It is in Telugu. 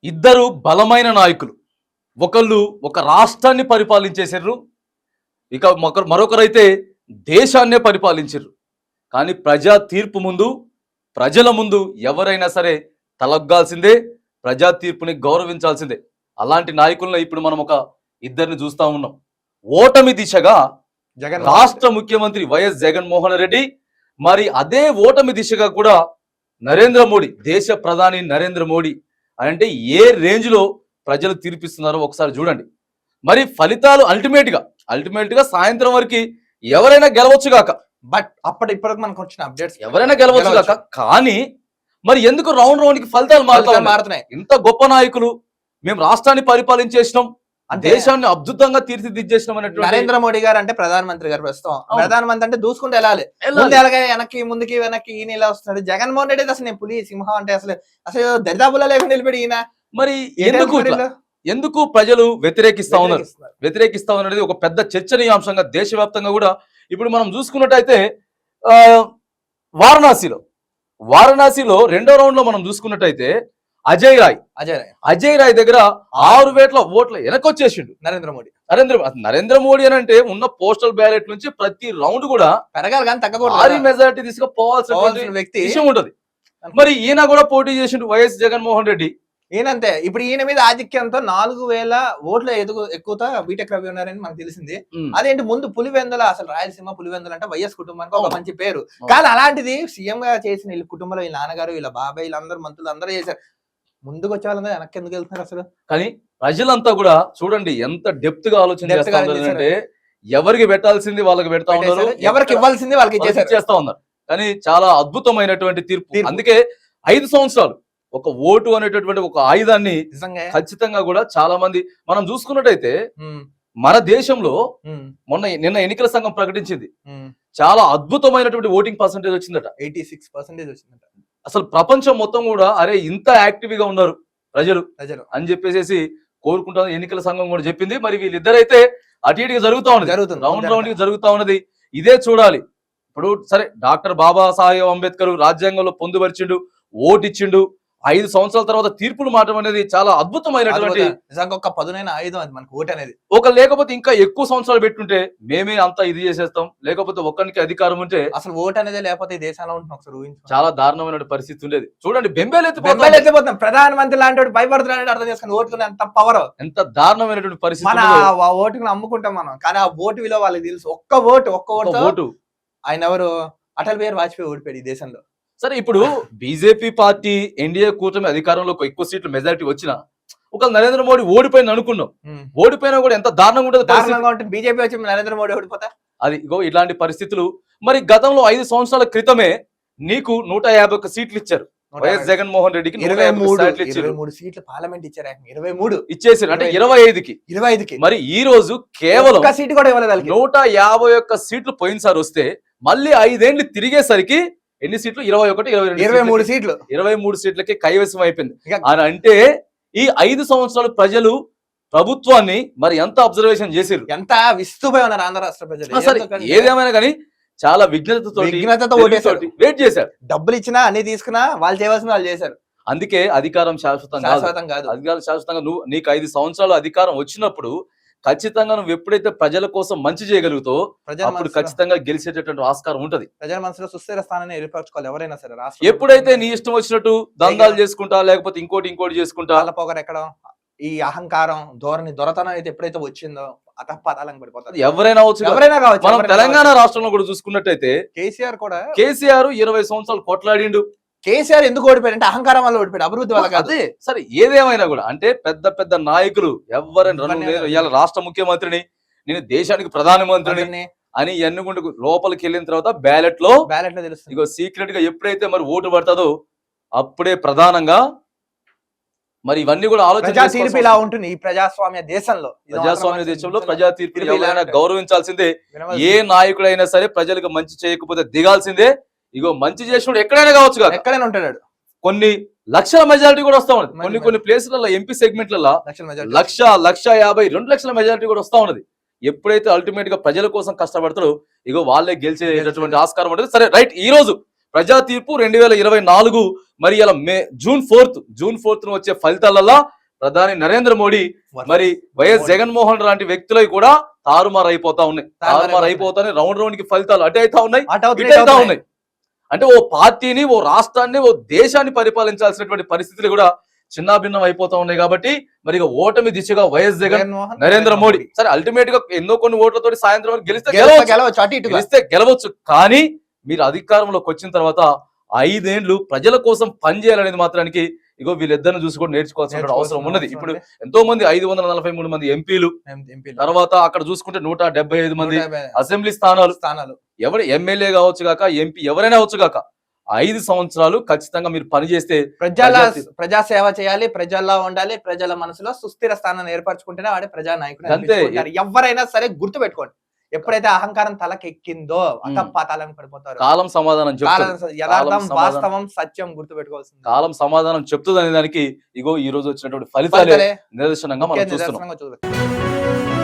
ఇద్దరు బలమైన నాయకులు. ఒకళ్ళు ఒక రాష్ట్రాన్ని పరిపాలించేసారు. ఇక మరొకరైతే దేశాన్నే పరిపాలించారు. కానీ ప్రజా తీర్పు ముందు, ప్రజల ముందు ఎవరైనా సరే తలొగ్గాల్సిందే, ప్రజా తీర్పుని గౌరవించాల్సిందే. అలాంటి నాయకులను ఇప్పుడు మనం ఒక ఇద్దరిని చూస్తా ఉన్నాం. ఓటమి దిశగా రాష్ట్ర ముఖ్యమంత్రి వైఎస్ జగన్మోహన్ రెడ్డి, మరి అదే ఓటమి దిశగా కూడా నరేంద్ర మోడీ, దేశ ప్రధాని నరేంద్ర మోడీ అంటే ఏ రేంజ్ లో ప్రజలు తీర్పిస్తున్నారో ఒకసారి చూడండి. మరి ఫలితాలు అల్టిమేట్ గా సాయంత్రం వరకు ఎవరైనా గెలవచ్చు గాక, బట్ ఇప్పటికి మనకు వచ్చిన అప్డేట్స్ ఎవరైనా గెలవచ్చు గాక, కానీ మరి ఎందుకు రౌండ్ కి ఫలితాలు మారుతున్నాయి? ఇంత గొప్ప నాయకులు, మేము రాష్ట్రాన్ని పరిపాలించేసినాం, దేశాన్ని అద్భుతంగా తీర్చిదిద్దేసినాం అనేటువంటి నరేంద్ర మోడీ గారు అంటే ప్రధానమంత్రి గారు. ప్రస్తుతం ప్రధానమంత్రి అంటే దూసుకుంటూ వెళ్ళాలి, వెనక్కి ముందుకి ఈయన ఇలా వస్తున్నాడు. జగన్మోహన్ రెడ్డి అసలు నేను పులి సింహం అంటే అసలు దరిదాపుల్లో లేకుండా నిలబడి ఈయన మరి ఎందుకు ప్రజలు వ్యతిరేకిస్తా ఉన్నారు అనేది ఒక పెద్ద చర్చనీయాంశంగా దేశవ్యాప్తంగా కూడా ఇప్పుడు మనం చూసుకున్నట్టయితే వారణాసిలో రెండో రౌండ్ లో మనం చూసుకున్నట్టయితే అజయ్ రాయ్ దగ్గర 6,000 ఓట్ల వెనకొచ్చేసిండు నరేంద్ర మోడీ అని అంటే ఉన్న పోస్టల్ బ్యాలెట్ నుంచి ప్రతి రౌండ్ కూడా పెరగాలి కానీ తగ్గకూడదు, భారీ మెజారిటీ తీసుకుపోవాల్సిన వ్యక్తి విషయం ఉంటది. మరి ఈయన కూడా పోటీ చేసిండు వైఎస్ జగన్మోహన్ రెడ్డి. ఈయనంతే ఇప్పుడు ఈయన మీద ఆధిక్యంతో 4,000 ఓట్ల ఎక్కువతో బీటెక్ రవి ఉన్నారని మనకు తెలిసింది. అదేంటి ముందు పులివెందుల, అసలు రాయలసీమ పులివెందుల అంటే వైఎస్ కుటుంబానికి ఒక మంచి పేరు. కానీ అలాంటిది సీఎం గా చేసిన వీళ్ళ కుటుంబంలో వీళ్ళ నాన్నగారు, వీళ్ళ బాబాయ్, వీళ్ళందరూ మంత్రులు అందరూ చేశారు. ముందుకు వచ్చే వాళ్ళందరూ వెనక్కి ఎందుకు వెళ్తున్నారు అసలు? కానీ ప్రజలంతా కూడా చూడండి ఎంత డెప్త్ గా ఆలోచన, ఎవరికి పెట్టాల్సింది వాళ్ళకి పెడతా ఉన్నారు, ఎవరికి ఇవ్వాల్సింది వాళ్ళకి చేస్తా ఉన్నారు. కానీ చాలా అద్భుతమైనటువంటి తీర్పు. అందుకే 5 సంవత్సరాలు ఒక ఓటు అనేటటువంటి ఒక ఆయుధాన్ని ఖచ్చితంగా కూడా చాలా మంది మనం చూసుకున్నట్టయితే మన దేశంలో నిన్న ఎన్నికల సంఘం ప్రకటించింది, చాలా అద్భుతమైనటువంటి ఓటింగ్ పర్సెంటేజ్ వచ్చిందట, 86% వచ్చిందట. అసలు ప్రపంచం మొత్తం కూడా అరే ఇంత యాక్టివ్ గా ఉన్నారు ప్రజలు అని చెప్పేసి కోరుకుంటాను ఎన్నికల సంఘం కూడా చెప్పింది. మరి వీళ్ళిద్దరైతే అటు ఇటుగా రౌండ్ జరుగుతా ఉన్నది. ఇదే చూడాలి. ఇప్పుడు సరే డాక్టర్ బాబాసాహెబ్ అంబేద్కర్ రాజ్యాంగంలో పొందుపరిచిండు, ఓటిచ్చిండు, 5 సంవత్సరాల తర్వాత తీర్పులు మారడం అనేది చాలా అద్భుతమైనటువంటి ఒక పదునైన ఆయుధం అది మనకు ఓటు అనేది. ఒక లేకపోతే ఇంకా ఎక్కువ సంవత్సరాలు పెట్టుంటే మేమే అంతా ఇది చేసేస్తాం, లేకపోతే ఒక్కరికి అధికారం ఉంటే అసలు ఓటు అనేది లేకపోతే ఈ దేశంలో ఉంటున్నాం. ఒకసారి ఊహించు, చాలా దారుణమైన పరిస్థితి ఉండేది. చూడండి బెంబేలెత్తిపోతాం, ప్రధానమంత్రి లాంటి భయపడుతున్నాడు అర్థం చేసుకుని ఓటుకుని ఎంత పవర్, ఎంత దారుణమైనటువంటి పరిస్థితి. మన ఆ ఓటుకుని అమ్ముకుంటాం మనం, కానీ ఆ ఓటు విలువ వాళ్ళకి తెలుసు. ఒక్క ఓటు ఆయన ఎవరు, అటల్ బిహారీ వాజ్పేయి ఓడిపోయాడు ఈ దేశంలో. సరే ఇప్పుడు బీజేపీ పార్టీ ఎన్డీఏ కూటమి అధికారంలో ఎక్కువ సీట్లు మెజారిటీ వచ్చినా ఒక నరేంద్ర మోడీ ఓడిపోయిన అనుకున్నాం, ఓడిపోయినా కూడా ఎంత దారుణంగా ఉంటుంది. బీజేపీ వచ్చి నరేంద్ర మోడీ ఓడిపోతా అది ఇలాంటి పరిస్థితులు. మరి గతంలో 5 సంవత్సరాల క్రితమే నీకు 151 సీట్లు ఇచ్చారు వైఎస్ జగన్మోహన్ రెడ్డికి, 23 సీట్లు పార్లమెంట్ ఇచ్చారు, 23 ఇచ్చేసారు అంటే 25కి. మరి ఈ రోజు కేవలం సీటు కూడా ఇవ్వలేదు. 151 సీట్లు పోయినసారి వస్తే మళ్ళీ 5 ఏళ్ళు తిరిగేసరికి ఎన్ని సీట్లు? 23 సీట్లు, 23 సీట్లకి కైవసం అయిపోయింది. అని అంటే ఈ 5 సంవత్సరాలు ప్రజలు ప్రభుత్వాన్ని మరి ఎంత అబ్జర్వేషన్ చేశారు, ఎంత విస్తుపోయి ఉన్నారు ఆంధ్ర రాష్ట్ర ప్రజలు. సరే ఏదేమైనా కానీ చాలా విజ్ఞతతో వెయిట్ చేశారు. డబ్బులు ఇచ్చినా అన్ని తీసుకున్నా వాళ్ళు చేయవలసిన వాళ్ళు చేశారు. అందుకే అధికారం శాశ్వతం కాదు. అధికారం శాశ్వతంగా నీకు 5 సంవత్సరాలు అధికారం వచ్చినప్పుడు ఖచ్చితంగా నువ్వు ఎప్పుడైతే ప్రజల కోసం మంచి చేయగలుగుతావు అప్పుడు ఖచ్చితంగా గెలిచేటటువంటి ఆస్కారం ఉంటది. ప్రజల మనసులో సుస్థిర స్థానాన్ని ఏర్పరచుకోవాలి ఎవరైనా సరే. ఎప్పుడైతే నీ ఇష్టం వచ్చినట్టు దందాలు చేసుకుంటా, లేకపోతే ఇంకోటి చేసుకుంటా, పొగరు ఎక్కడ ఈ అహంకారం ధోరణి దొరతనం అయితే ఎప్పుడైతే వచ్చిందో అతపాతాలకు పడిపోతుంది. ఎవరైనా కావచ్చు. మనం తెలంగాణ రాష్ట్రంలో కూడా చూసుకున్నట్టయితే కేసీఆర్ 20 సంవత్సరాలు కొట్లాడిండు. కేసీఆర్ ఎందుకు ఓడిపోయాడు అంటే అహంకారం వల్ల ఓడిపోయాడు, అభివృద్ధి వల్ల కాదు. సరే ఏదేమైనా కూడా అంటే పెద్ద నాయకులు ఎవరైనా రాష్ట్ర ముఖ్యమంత్రిని, నేను దేశానికి ప్రధానమంత్రిని అని ఎన్నుకుంటూ లోపలికి వెళ్ళిన తర్వాత బ్యాలెట్ లో తెలుస్తుంది. ఇగో సీక్రెట్ గా ఎప్పుడైతే మరి ఓటు పడుతుందో అప్పుడే ప్రధానంగా మరి ఇవన్నీ కూడా ఆలోచన ఇలా ఉంటుంది. ఈ ప్రజాస్వామ్య దేశంలో ప్రజా తీర్పు ఎవరైనా గౌరవించాల్సిందే. ఏ నాయకుడైనా సరే ప్రజలకు మంచి చేయకపోతే దిగాల్సిందే. ఇగో మంచి చేసినప్పుడు ఎక్కడైనా కావచ్చు, ఎక్కడైనా ఉంటాడు. కొన్ని లక్షల మెజారిటీ కూడా వస్తా ఉన్నది. కొన్ని ప్లేసులలో ఎంపీ సెగ్మెంట్లలో 1,50,000, 2 లక్షల మెజారిటీ కూడా వస్తా ఉన్నది. ఎప్పుడైతే అల్టిమేట్ గా ప్రజల కోసం కష్టపడతారో ఇగో వాళ్ళే గెలిచేటటువంటి ఆస్కారం ఉంటుంది. సరే రైట్, ఈ రోజు ప్రజా తీర్పు 2024 మరి ఇలా జూన్ 4th వచ్చే ఫలితాలలో ప్రధాని నరేంద్ర మోడీ మరి వైఎస్ జగన్మోహన్ లాంటి వ్యక్తులవి కూడా తారుమారు అయిపోతా ఉన్నాయి. రౌండ్ కి ఫలితాలు అటు అవుతా ఉన్నాయి, ఇటు అవుతా ఉన్నాయి. అంటే ఓ పార్టీని, ఓ రాష్ట్రాన్ని, ఓ దేశాన్ని పరిపాలించాల్సినటువంటి పరిస్థితులు కూడా చిన్నాభిన్నం అయిపోతా ఉన్నాయి. కాబట్టి మరి ఓటమి దిశగా వైఎస్ జగన్, నరేంద్ర మోడీ సరే అల్టిమేట్ గా ఎన్నో కొన్ని ఓట్లతో సాయంత్రం గెలిస్తే గెలవచ్చు. కానీ మీరు అధికారంలోకి వచ్చిన తర్వాత 5 ఏళ్లు ప్రజల కోసం పనిచేయాలనేది మాత్రానికి ఇగో వీళ్ళిద్దరిని చూసి కూడా నేర్చుకోవాల్సిన అవసరం ఉన్నది. ఇప్పుడు ఎంతో మంది 543 మంది ఎంపీలు, తర్వాత అక్కడ చూసుకుంటే 175 మంది అసెంబ్లీ స్థానాలు. ఎవరు ఎమ్మెల్యే కావచ్చు కాక, ఎంపీ ఎవరైనా అవచ్చు కాక 5 సంవత్సరాలు ఖచ్చితంగా మీరు పనిచేస్తే ప్రజా సేవ చేయాలి, ప్రజల్లో ఉండాలి, ప్రజల మనసులో సుస్థిర స్థానాన్ని ఏర్పరచుకుంటేనే వాడే ప్రజా నాయకుడు. అంతే. ఎవరైనా సరే గుర్తు పెట్టుకోండి, ఎప్పుడైతే అహంకారం తలకెక్కిందో అతపాతాలను పడిపోతారు. కాలం సమాధానం యథార్థం, వాస్తవం, సత్యం గుర్తు పెట్టుకోవాల్సింది. కాలం సమాధానం చెప్తుంది అనే దానికి ఇగో ఈ రోజు వచ్చినటువంటి ఫలితాలే నిదర్శనంగా మనం చూస్తున్నాం.